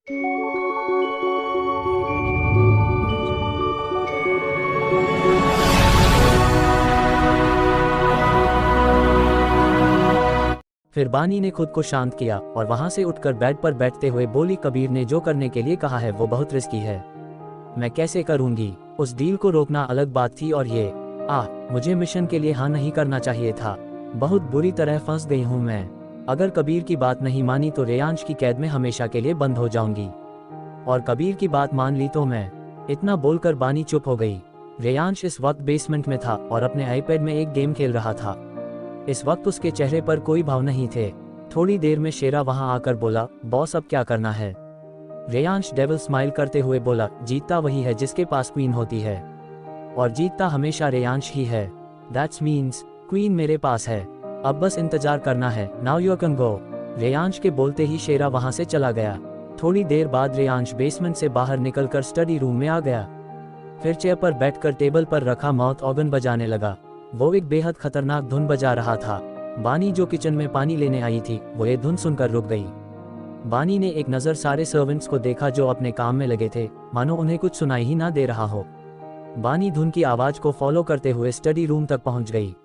फिर बानी ने खुद को शांत किया और वहां से उठकर बेड पर बैठते हुए बोली, कबीर ने जो करने के लिए कहा है वो बहुत रिस्की है। मैं कैसे करूंगी? उस डील को रोकना अलग बात थी और ये मुझे मिशन के लिए हाँ नहीं करना चाहिए था। बहुत बुरी तरह फंस गई हूं मैं। अगर कबीर की बात नहीं मानी तो रेयांश की कैद में हमेशा के लिए बंद हो जाऊंगी, और कबीर की बात मान ली तो मैं। इतना बोलकर बानी चुप हो गई। रेयांश इस वक्त बेसमेंट में था और अपने आईपैड में एक गेम खेल रहा था। इस वक्त उसके चेहरे पर कोई भाव नहीं थे। थोड़ी देर में शेरा वहां आकर बोला, बॉस अब क्या करना है? रेयांश डेविल स्माइल करते हुए बोला, जीतता वही है जिसके पास क्वीन होती है, और जीतता हमेशा रेयांश ही है। दैट्स मीन्स क्वीन मेरे पास है, अब बस इंतजार करना है। Now you can go. Reyansh के बोलते ही शेरा वहां से चला गया। थोड़ी देर बाद रेयांश बेसमेंट से बाहर निकलकर स्टडी रूम में आ गया। फिर चेयर पर बैठकर टेबल पर रखा माउथ ऑर्गन बजाने लगा। वो एक बेहद खतरनाक धुन बजा रहा था। बानी जो किचन में पानी लेने आई थी वो ये धुन सुनकर रुक गई। बानी ने एक नज़र सारे सर्वेंट्स को देखा जो अपने काम में लगे थे, मानो उन्हें कुछ सुनाई ही ना दे रहा हो। बानी धुन की आवाज को फॉलो करते हुए स्टडी रूम तक पहुंच गई।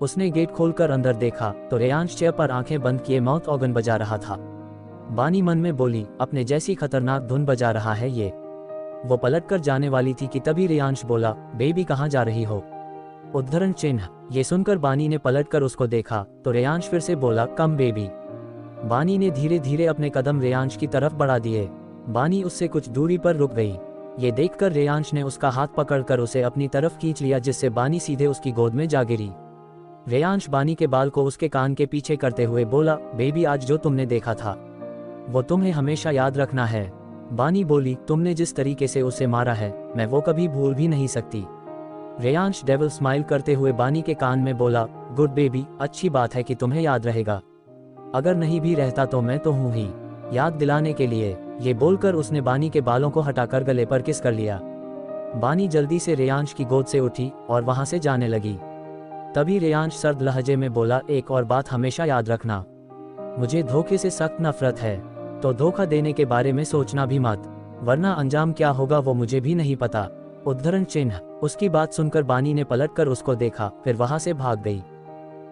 उसने गेट खोलकर अंदर देखा तो रेयांश चेयर पर आंखें बंद किए माउथ ऑर्गन बजा रहा था। बानी मन में बोली, अपने जैसी खतरनाक धुन बजा रहा है ये। वो पलटकर जाने वाली थी कि तभी रेयांश बोला, बेबी कहाँ जा रही हो? उद्धरण चिन्ह। ये सुनकर बानी ने पलटकर उसको देखा तो रेयांश फिर से बोला, कम बेबी। बानी ने धीरे धीरे अपने कदम रेयांश की तरफ बढ़ा दिए। बानी उससे कुछ दूरी पर रुक गई। ये देखकर रेयांश ने उसका हाथ पकड़कर उसे अपनी तरफ खींच लिया, जिससे बानी सीधे उसकी गोद में जा गिरी। रेयांश बानी के बाल को उसके कान के पीछे करते हुए बोला, बेबी आज जो तुमने देखा था वो तुम्हें हमेशा याद रखना है। बानी बोली, तुमने जिस तरीके से उसे मारा है मैं वो कभी भूल भी नहीं सकती। रेयांश डेविल स्माइल करते हुए बानी के कान में बोला, गुड बेबी, अच्छी बात है कि तुम्हें याद रहेगा। अगर नहीं भी रहता तो मैं तो हूं ही, याद दिलाने के लिए। ये बोलकर उसने बानी के बालों को हटाकर गले पर किस कर लिया। बानी जल्दी से रेयांश की गोद से उठी और वहां से जाने लगी। तभी रेयांश सर्द लहजे में बोला, एक और बात हमेशा याद रखना, मुझे धोखे से सख्त नफरत है, तो धोखा देने के बारे में सोचना भी मत, वरना अंजाम क्या होगा वो मुझे भी नहीं पता। उद्धरण चिन्ह। उसकी बात सुनकर बानी ने पलटकर उसको देखा, फिर वहां से भाग गई।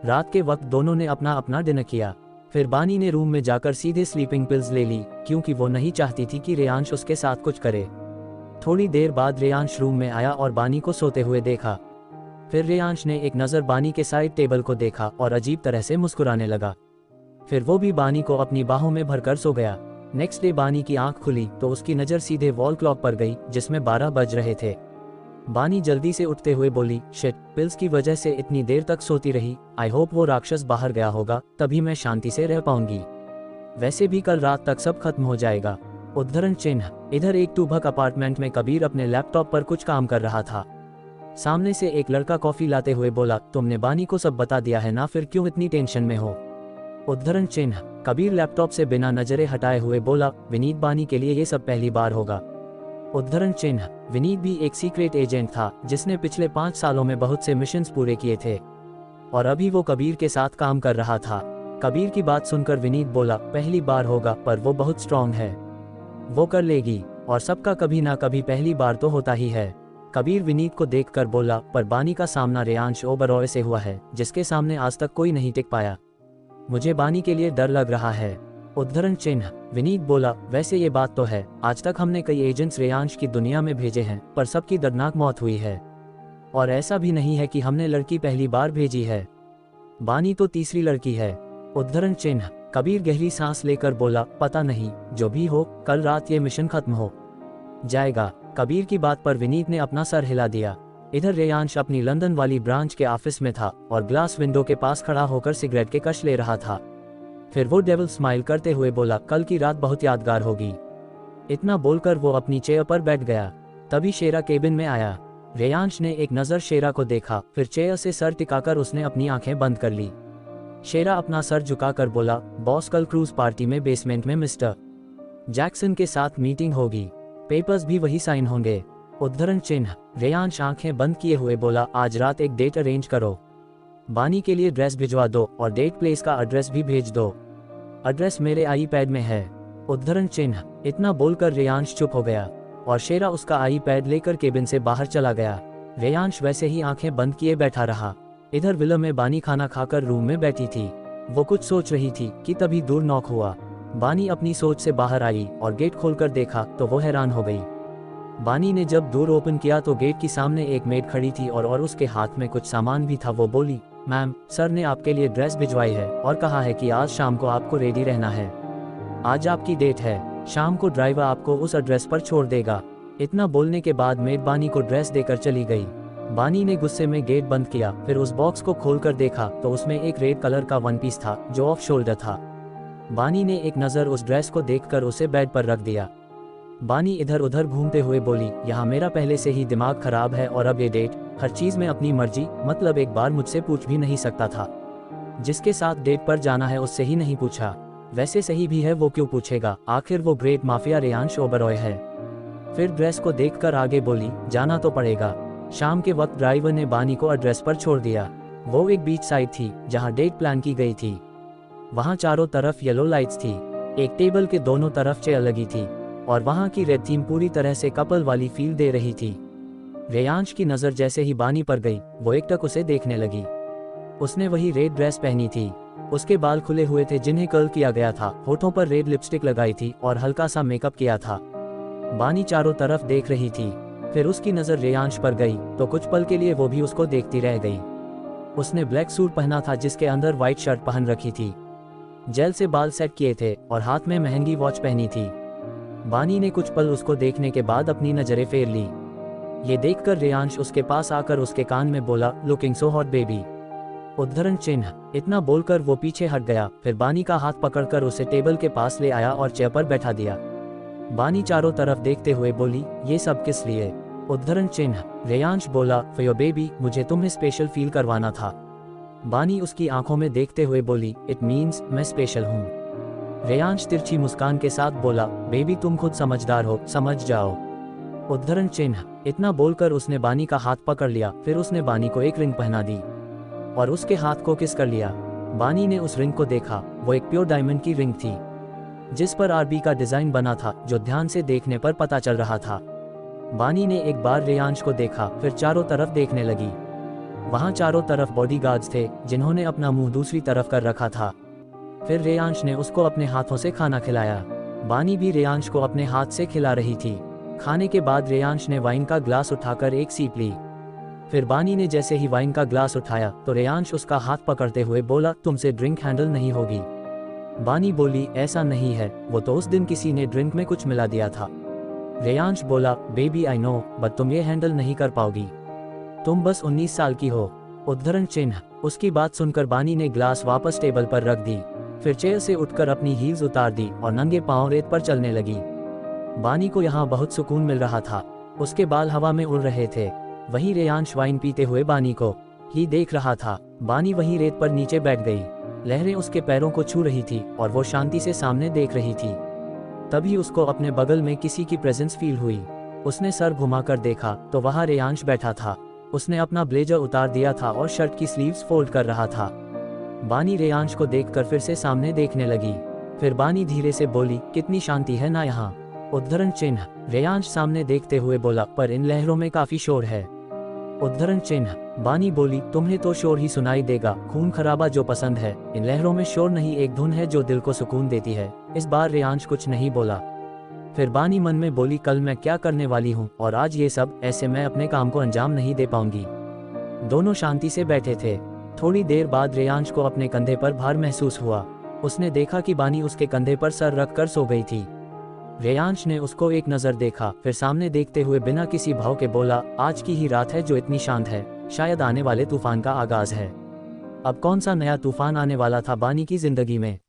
रात के वक्त दोनों ने अपना अपना डिनर किया। फिर बानी ने रूम में जाकर सीधे स्लीपिंग पिल्स ले ली, क्योंकि वो नहीं चाहती थी कि रेयांश उसके साथ कुछ करे। थोड़ी देर बाद रेयांश रूम में आया और बानी को सोते हुए देखा। फिर रेयांश ने एक नज़र बानी के साइड टेबल को देखा और अजीब तरह से मुस्कुराने लगा। फिर वो भी बानी को अपनी बाहों में भरकर सो गया। नेक्स्ट डे बानी की आंख खुली तो उसकी नज़र सीधे वॉल क्लॉक पर गई, जिसमें 12 बज रहे थे। बानी जल्दी से उठते हुए बोली, शिट, पिल्स की वजह से इतनी देर तक सोती रही। आई होप वो राक्षस बाहर गया होगा, तभी मैं शांति से रह पाऊंगी। वैसे भी कल रात तक सब खत्म हो जाएगा। उद्धरण चिन्ह। इधर एक टूभक अपार्टमेंट में कबीर अपने लैपटॉप पर कुछ काम कर रहा था। सामने से एक लड़का कॉफी लाते हुए बोला, तुमने बानी को सब बता दिया है ना, फिर क्यों इतनी टेंशन में हो? उद्धरण चिन्ह। कबीर लैपटॉप से बिना नजरें हटाए हुए बोला, विनीत, बानी के लिए ये सब पहली बार होगा। उद्धरण चिन्ह। विनीत भी एक सीक्रेट एजेंट था जिसने पिछले 5 सालों में बहुत से मिशंस पूरे किए थे, और अभी वो कबीर के साथ काम कर रहा था। कबीर की बात सुनकर विनीत बोला, पहली बार होगा पर वो बहुत स्ट्रांग है, वो कर लेगी, और सबका कभी ना कभी पहली बार तो होता ही है। कबीर विनीत को देखकर बोला, पर बानी का सामना रेयांश ओबरॉय से हुआ है, जिसके सामने आज तक कोई नहीं टिक पाया। मुझे बानी के लिए डर लग रहा है। उद्धरण चिन्ह। विनीत बोला, वैसे ये बात तो है, आज तक हमने कई एजेंट्स रेयांश की दुनिया में भेजे हैं, पर सबकी दर्दनाक मौत हुई है, और ऐसा भी नहीं है कि हमने लड़की पहली बार भेजी है। बानी तो तीसरी लड़की है। उद्धरण चिन्ह। कबीर गहरी सांस लेकर बोला, पता नहीं, जो भी हो कल रात ये मिशन खत्म हो जाएगा। कबीर की बात पर विनीत ने अपना सर हिला दिया। इधर रेयांश अपनी लंदन वाली ब्रांच के ऑफिस में था और ग्लास विंडो के पास खड़ा होकर सिगरेट के कश ले रहा था। फिर वो डेविल स्माइल करते हुए बोला, कल की रात बहुत यादगार होगी। इतना बोलकर वो अपनी चेयर पर बैठ गया। तभी शेरा केबिन में आया। रेयांश ने एक नज़र शेरा को देखा, फिर चेयर से सर टिकाकर उसने अपनी आंखें बंद कर ली। शेरा अपना सर झुकाकर बोला, बॉस, कल क्रूज पार्टी में बेसमेंट में मिस्टर जैक्सन के साथ मीटिंग होगी, पेपर्स भी वही साइन होंगे। उद्धरण चिन्ह। रेयांश आंखें बंद किए हुए बोला, आज रात एक डेट अरेंज करो, बानी के लिए ड्रेस भिजवा दो और डेट प्लेस का एड्रेस भी भेज दो। एड्रेस मेरे आईपैड में है। उद्धरण चिन्ह। इतना बोलकर रेयांश चुप हो गया और शेरा उसका आईपैड लेकर केबिन से बाहर चला गया। रेयांश वैसे ही आंखें बंद किए बैठा रहा। इधर विला में बानी खाना खाकर रूम में बैठी थी। वो कुछ सोच रही थी कि तभी दूर नॉक हुआ। बानी अपनी सोच से बाहर आई और गेट खोलकर देखा तो वो हैरान हो गई। बानी ने जब डोर ओपन किया तो गेट के सामने एक मेड खड़ी थी और उसके हाथ में कुछ सामान भी था। वो बोली, मैम, सर ने आपके लिए ड्रेस भिजवाई है और कहा है कि आज शाम को आपको रेडी रहना है। आज आपकी डेट है। शाम को ड्राइवर आपको उस एड्रेस पर छोड़ देगा। इतना बोलने के बाद मेड बानी को ड्रेस देकर चली गई। बानी ने गुस्से में गेट बंद किया, फिर उस बॉक्स को खोलकर देखा तो उसमें एक रेड कलर का वन पीस था जो ऑफ शोल्डर था। बानी ने एक नज़र उस ड्रेस को देखकर उसे बेड पर रख दिया। बानी इधर उधर घूमते हुए बोली, यहाँ मेरा पहले से ही दिमाग खराब है और अब ये डेट, हर चीज़ में अपनी मर्जी, मतलब एक बार मुझसे पूछ भी नहीं सकता था। जिसके साथ डेट पर जाना है उससे ही नहीं पूछा। वैसे सही भी है, वो क्यों पूछेगा, आखिर वो ग्रेट माफिया रेयांश ओबरॉय है। फिर ड्रेस को देखकर आगे बोली, जाना तो पड़ेगा। शाम के वक्त ड्राइवर ने बानी को एड्रेस पर छोड़ दिया। वो एक बीच साइड थी जहाँ डेट प्लान की गई थी। वहाँ चारों तरफ येलो लाइट्स थी। एक टेबल के दोनों तरफ चेयर लगी थी और वहाँ की रेड थीम पूरी तरह से कपल वाली फील दे रही थी। रेयांश की नज़र जैसे ही बानी पर गई, वो एकटक उसे देखने लगी। उसने वही रेड ड्रेस पहनी थी। उसके बाल खुले हुए थे जिन्हें कर्ल किया गया था, होठों पर रेड लिपस्टिक लगाई थी और हल्का सा मेकअप किया था। बानी चारों तरफ देख रही थी। फिर उसकी नज़र रेयांश पर गई तो कुछ पल के लिए वो भी उसको देखती रह गई। उसने ब्लैक सूट पहना था जिसके अंदर व्हाइट शर्ट पहन रखी थी। जेल से बाल सेट किए थे और हाथ में महंगी वॉच पहनी थी। बानी ने कुछ पल उसको देखने के बाद अपनी नजरें फेर ली। ये देखकर रेयांश उसके पास आकर उसके कान में बोला, लुकिंग सो हॉट बेबी। उद्धरण चिन्ह। इतना बोलकर वो पीछे हट गया, फिर बानी का हाथ पकड़कर उसे टेबल के पास ले आया और चेयर पर बैठा दिया। बानी चारों तरफ देखते हुए बोली, ये सब किस लिए? उद्धरण चिन्ह। रेयांश बोला, फॉर योर बेबी, मुझे तुम्हें स्पेशल फील करवाना था। बानी उसकी आंखों में देखते हुए बोली, इट मीन्स मैं स्पेशल हूँ। रेयांश तिरछी मुस्कान के साथ बोला, बेबी तुम खुद समझदार हो, समझ जाओ। उद्धरण चिन्ह। इतना बोलकर उसने बानी का हाथ पकड़ लिया, फिर उसने बानी को एक रिंग पहना दी और उसके हाथ को किस कर लिया। बानी ने उस रिंग को देखा। वो एक प्योर डायमंड की रिंग थी जिस पर आरबी का डिजाइन बना था, जो ध्यान से देखने पर पता चल रहा था। बानी ने एक बार रेयांश को देखा, फिर चारों तरफ देखने लगी। वहां चारों तरफ बॉडीगार्ड्स थे जिन्होंने अपना मुंह दूसरी तरफ कर रखा था। फिर रेयांश ने उसको अपने हाथों से खाना खिलाया। बानी भी रेयांश को अपने हाथ से खिला रही थी। खाने के बाद रेयांश ने वाइन का ग्लास उठाकर एक सीप ली। फिर बानी ने जैसे ही वाइन का ग्लास उठाया तो रेयांश उसका हाथ पकड़ते हुए बोला, तुमसे ड्रिंक हैंडल नहीं होगी। बानी बोली, ऐसा नहीं है, वो तो उस दिन किसी ने ड्रिंक में कुछ मिला दिया था। रेयांश बोला, बेबी आई नो, बट तुम ये हैंडल नहीं कर पाओगी, तुम बस 19 साल की हो। उद्धरण चिन्ह। उसकी बात सुनकर बानी ने ग्लास वापस टेबल पर रख दी, फिर चेयर से उठकर अपनी हील्स उतार दी और नंगे पांव रेत पर चलने लगी। बानी को यहाँ बहुत सुकून मिल रहा था। उसके बाल हवा में उड़ रहे थे। वहीं रेयांश वाइन पीते हुए बानी को ही देख रहा था। बानी वहीं रेत पर नीचे बैठ गई। लहरें उसके पैरों को छू रही थी और वो शांति से सामने देख रही थी। तभी उसको अपने बगल में किसी की प्रेजेंस फील हुई। उसने सर घुमाकर देखा तो वहां रेयांश बैठा था। उसने अपना ब्लेजर उतार दिया था और शर्ट की स्लीव्स फोल्ड कर रहा था। बानी रेयांश को देखकर फिर से सामने देखने लगी। फिर बानी धीरे से बोली, कितनी शांति है ना यहाँ। उद्धरण चिन्ह। रेयांश सामने देखते हुए बोला, पर इन लहरों में काफी शोर है। उद्धरण चिन्ह। बानी बोली, तुम्हें तो शोर ही सुनाई देगा, खून खराबा जो पसंद है। इन लहरों में शोर नहीं, एक धुन है जो दिल को सुकून देती है। इस बार रेयांश कुछ नहीं बोला। फिर बानी मन में बोली, कल मैं क्या करने वाली हूँ और आज ये सब, ऐसे मैं अपने काम को अंजाम नहीं दे पाऊंगी। दोनों शांति से बैठे थे। थोड़ी देर बाद रेयांश को अपने कंधे पर भार महसूस हुआ। उसने देखा कि बानी उसके कंधे पर सर रखकर सो गई थी। रेयांश ने उसको एक नज़र देखा, फिर सामने देखते हुए बिना किसी भाव के बोला, आज की ही रात है जो इतनी शांत है, शायद आने वाले तूफान का आगाज है। अब कौन सा नया तूफान आने वाला था बानी की जिंदगी में?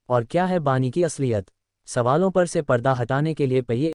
और क्या है बानी की असलियत? सवालों पर से पर्दा हटाने के लिए पहिए